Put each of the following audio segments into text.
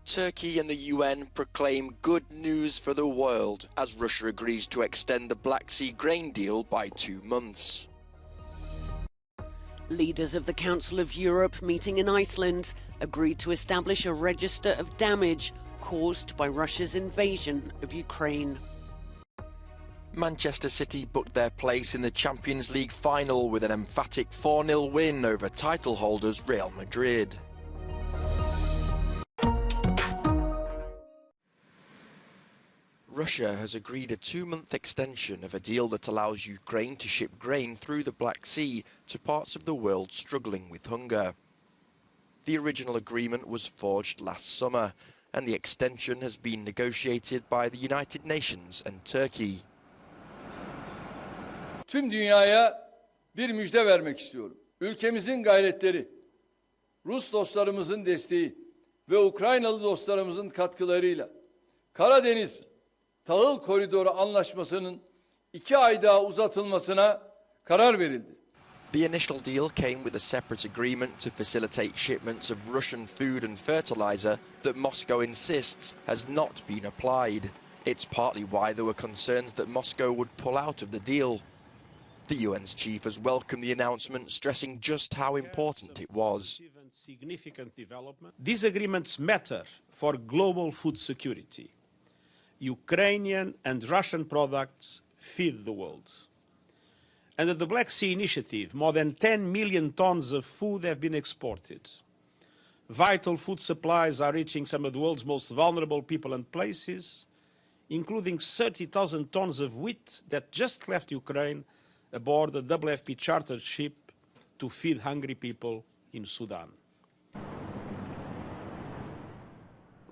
Turkey and the UN proclaim good news for the world as Russia agrees to extend the Black Sea grain deal by 2 months. Leaders of the Council of Europe meeting in Iceland agreed to establish a register of damage caused by Russia's invasion of Ukraine. Manchester City booked their place in the Champions League final with an emphatic 4-0 win over title holders Real Madrid. Russia has agreed a 2-month extension of a deal that allows Ukraine to ship grain through the Black Sea to parts of the world struggling with hunger. The original agreement was forged last summer, and the extension has been negotiated by the United Nations and Turkey. Tüm dünyaya bir müjde vermek istiyorum. Ülkemizin gayretleri, Rus dostlarımızın desteği ve Ukraynalı dostlarımızın katkılarıyla Karadeniz Tahıl Koridoru Anlaşması'nın 2 ay daha uzatılmasına karar verildi. The initial deal came with a separate agreement to facilitate shipments of Russian food and fertilizer that Moscow insists has not been applied. It's partly why there were concerns that Moscow would pull out of the deal. The UN's chief has welcomed the announcement, stressing just how important it was. These agreements matter for global food security. Ukrainian and Russian products feed the world. Under the Black Sea Initiative, more than 10 million tons of food have been exported. Vital food supplies are reaching some of the world's most vulnerable people and places, including 30,000 tons of wheat that just left Ukraine aboard a WFP chartered ship to feed hungry people in Sudan.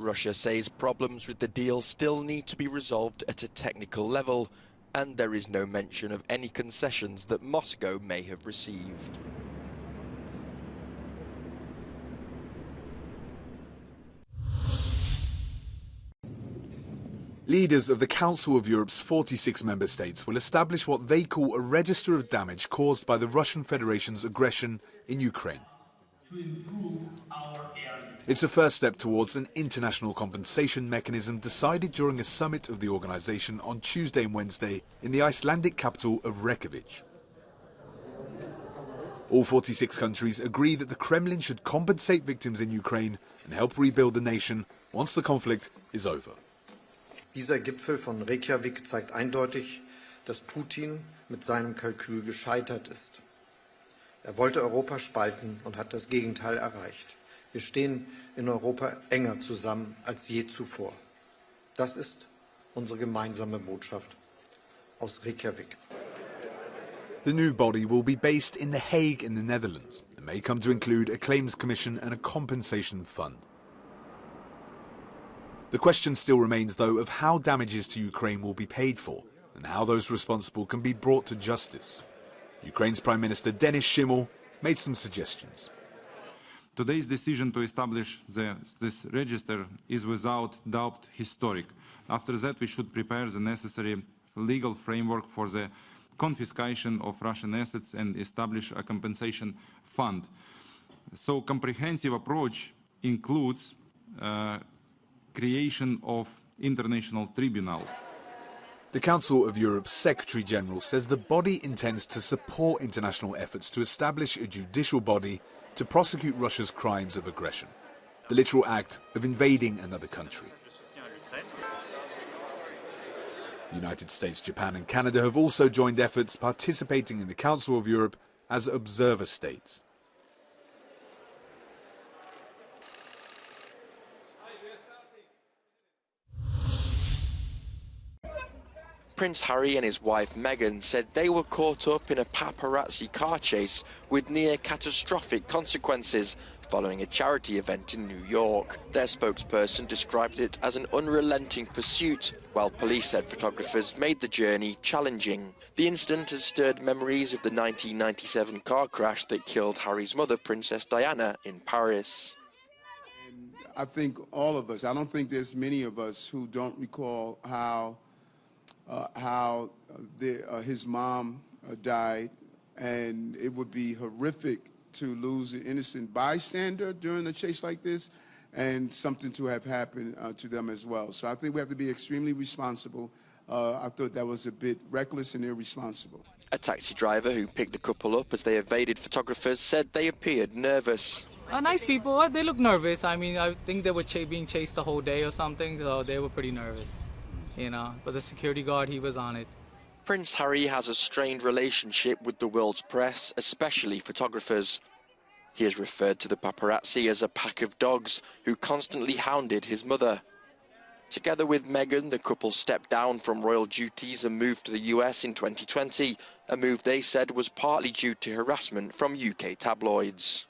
Russia says problems with the deal still need to be resolved at a technical level, and there is no mention of any concessions that Moscow may have received. Leaders of the Council of Europe's 46 member states will establish what they call a register of damage caused by the Russian Federation's aggression in Ukraine. It's a first step towards an international compensation mechanism decided during a summit of the organisation on Tuesday and Wednesday in the Icelandic capital of Reykjavik. All 46 countries agree that the Kremlin should compensate victims in Ukraine and help rebuild the nation once the conflict is over. Dieser Gipfel von Reykjavik zeigt eindeutig, dass Putin mit seinem Kalkül gescheitert ist. Er wollte Europa spalten und hat das Gegenteil erreicht. Wir stehen in Europa enger zusammen als je zuvor. Das ist unsere gemeinsame Botschaft aus Reykjavik. The new body will be based in The Hague in the Netherlands and may come to include a claims commission and a compensation fund. The question still remains, though, of how damages to Ukraine will be paid for and how those responsible can be brought to justice. Ukraine's Prime Minister Denis Shmyhal made some suggestions. Today's decision to establish this register is without doubt historic. After that, we should prepare the necessary legal framework for the confiscation of Russian assets and establish a compensation fund. So, comprehensive approach includes creation of international tribunal. The Council of Europe's Secretary-General says the body intends to support international efforts to establish a judicial body to prosecute Russia's crimes of aggression, the literal act of invading another country. The United States, Japan and Canada have also joined efforts participating in the Council of Europe as observer states. Prince Harry and his wife Meghan said they were caught up in a paparazzi car chase with near-catastrophic consequences following a charity event in New York. Their spokesperson described it as an unrelenting pursuit, while police said photographers made the journey challenging. The incident has stirred memories of the 1997 car crash that killed Harry's mother, Princess Diana, in Paris. I think all of us, I don't think there's many of us who don't recall how his mom died, and it would be horrific to lose an innocent bystander during a chase like this, and something to have happened to them as well. So I think we have to be extremely responsible. I thought that was a bit reckless and irresponsible. A taxi driver who picked the couple up as they evaded photographers said they appeared nervous. Nice people, they look nervous. I mean, I think they were being chased the whole day or something, so they were pretty nervous, you know. But the security guard, he was on it. Prince Harry has a strained relationship with the world's press, especially photographers. He has referred to the paparazzi as a pack of dogs who constantly hounded his mother. Together with Meghan, the couple stepped down from royal duties and moved to the US in 2020, a move they said was partly due to harassment from UK tabloids.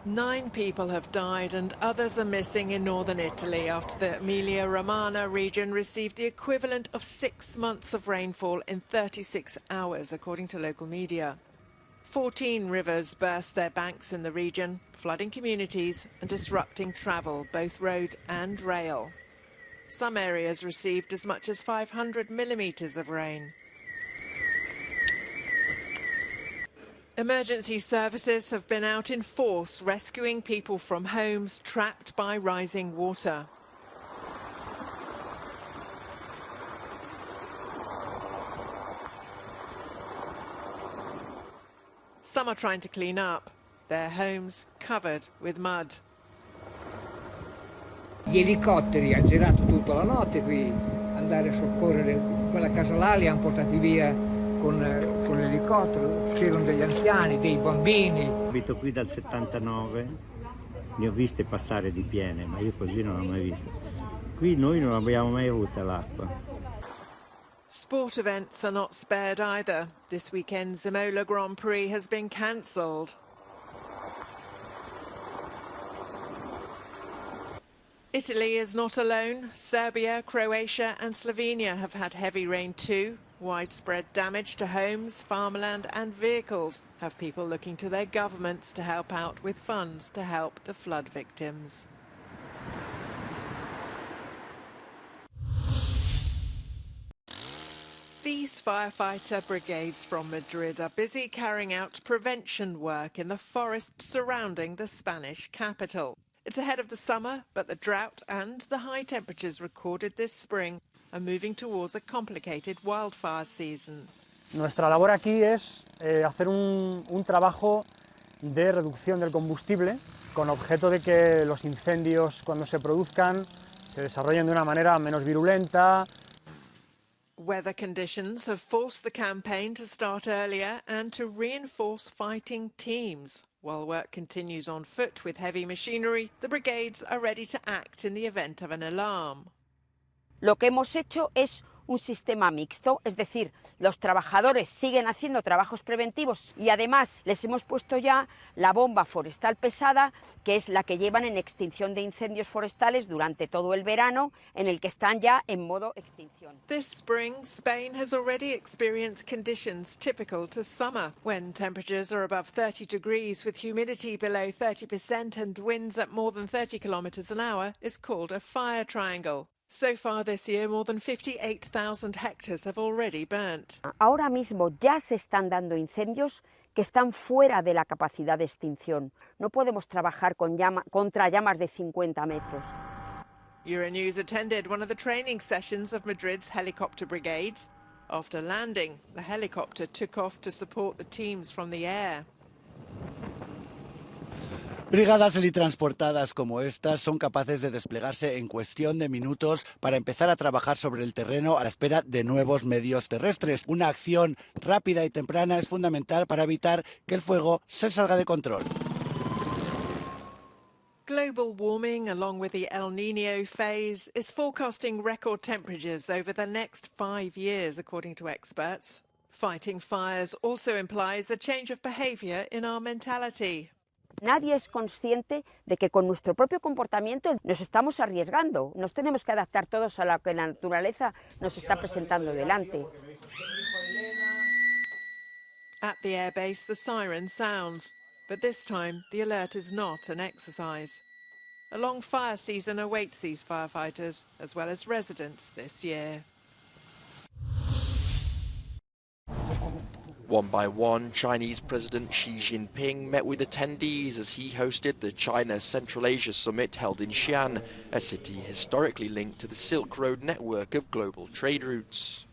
9 people have died and others are missing in northern Italy after the Emilia-Romagna region received the equivalent of 6 months of rainfall in 36 hours, according to local media. 14 rivers burst their banks in the region, flooding communities and disrupting travel, both road and rail. Some areas received as much as 500 millimetres of rain. Emergency services have been out in force rescuing people from homes trapped by rising water. Some are trying to clean up, their homes covered with mud. Gli elicotteri hanno girato tutta la notte qui, andare a soccorrere quella casa là, li hanno portati via con l'elicottero, c'erano degli anziani, dei bambini. Abito qui dal 79, ne ho viste passare di piene, ma io così non l'ho mai vista. Qui noi non abbiamo mai avuta l'acqua. Sport events are not spared either. This weekend's Imola Grand Prix has been cancelled. Italy is not alone. Serbia, Croatia and Slovenia have had heavy rain too. Widespread damage to homes, farmland and vehicles have people looking to their governments to help out with funds to help the flood victims. These firefighter brigades from Madrid are busy carrying out prevention work in the forest surrounding the Spanish capital. It's ahead of the summer, but the drought and the high temperatures recorded this spring are moving towards a complicated wildfire season. Nuestra labor aquí es hacer un trabajo de reducción del combustible con objeto de que los incendios cuando se produzcan se desarrollen de una manera menos virulenta. Weather conditions have forced the campaign to start earlier and to reinforce fighting teams. While work continues on foot with heavy machinery, the brigades are ready to act in the event of an alarm. Lo que hemos hecho es un sistema mixto, es decir, los trabajadores siguen haciendo trabajos preventivos y además les hemos puesto ya la bomba forestal pesada, que es la que llevan en extinción de incendios forestales durante todo el verano, en el que están ya en modo extinción. This spring, Spain has already experienced conditions typical to summer, when temperatures are above 30 degrees with humidity below 30% and winds at more than 30 kilometers an hour is called a fire triangle. So far this year, more than 58,000 hectares have already burnt. Ahora mismo ya se están dando incendios que están fuera de la capacidad de extinción. No podemos trabajar contra llamas de 50 metros. Euronews attended one of the training sessions of Madrid's helicopter brigades. After landing, the helicopter took off to support the teams from the air. Brigadas teletransportadas como estas son capaces de desplegarse en cuestión de minutos para empezar a trabajar sobre el terreno a la espera de nuevos medios terrestres. Una acción rápida y temprana es fundamental para evitar que el fuego se salga de control. Global warming, along with the El Niño phase, is forecasting record temperatures over the next 5 years, according to experts. Fighting fires also implies a change of behaviour in our mentality. Nadie es consciente de que con nuestro propio comportamiento nos estamos arriesgando. Nos tenemos que adaptar todos a lo que la naturaleza nos está presentando delante. At the airbase, the siren sounds, but this time the alert is not an exercise. A long fire season awaits these firefighters, as well as residents this year. One by one, Chinese President Xi Jinping met with attendees as he hosted the China Central Asia Summit held in Xi'an, a city historically linked to the Silk Road network of global trade routes.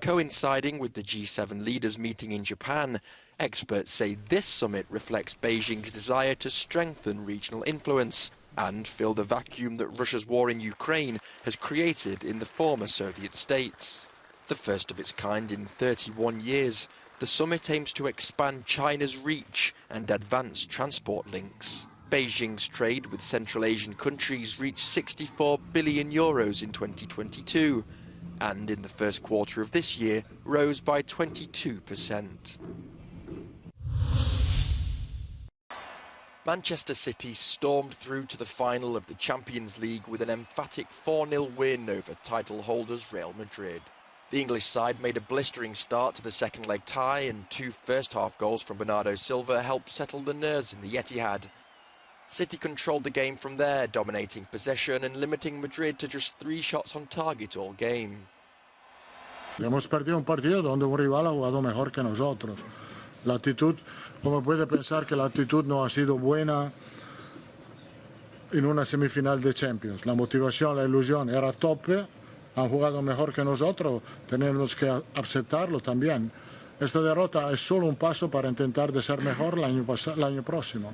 Coinciding with the G7 leaders meeting in Japan, experts say this summit reflects Beijing's desire to strengthen regional influence and fill the vacuum that Russia's war in Ukraine has created in the former Soviet states. The first of its kind in 31 years, the summit aims to expand China's reach and advance transport links. Beijing's trade with Central Asian countries reached €64 billion in 2022, and in the first quarter of this year rose by 22%. Manchester City stormed through to the final of the Champions League with an emphatic 4-0 win over title holders Real Madrid. The English side made a blistering start to the second leg tie, and 2 first-half goals from Bernardo Silva helped settle the nerves in the Etihad. City controlled the game from there, dominating possession and limiting Madrid to just 3 shots on target all game. Hemos perdido un partido donde un rival ha jugado mejor que nosotros. La actitud, como puede pensar que la actitud no ha sido buena en una semifinal de Champions. La motivación, la ilusión era a tope, han jugado mejor que nosotros, tenemos que aceptarlo también. Esta derrota es solo un paso para intentar de ser mejor el año próximo.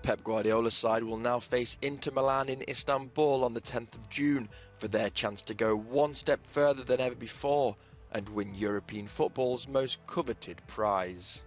Pep Guardiola's side will now face Inter Milan in Istanbul on the 10th of June for their chance to go one step further than ever before and win European football's most coveted prize.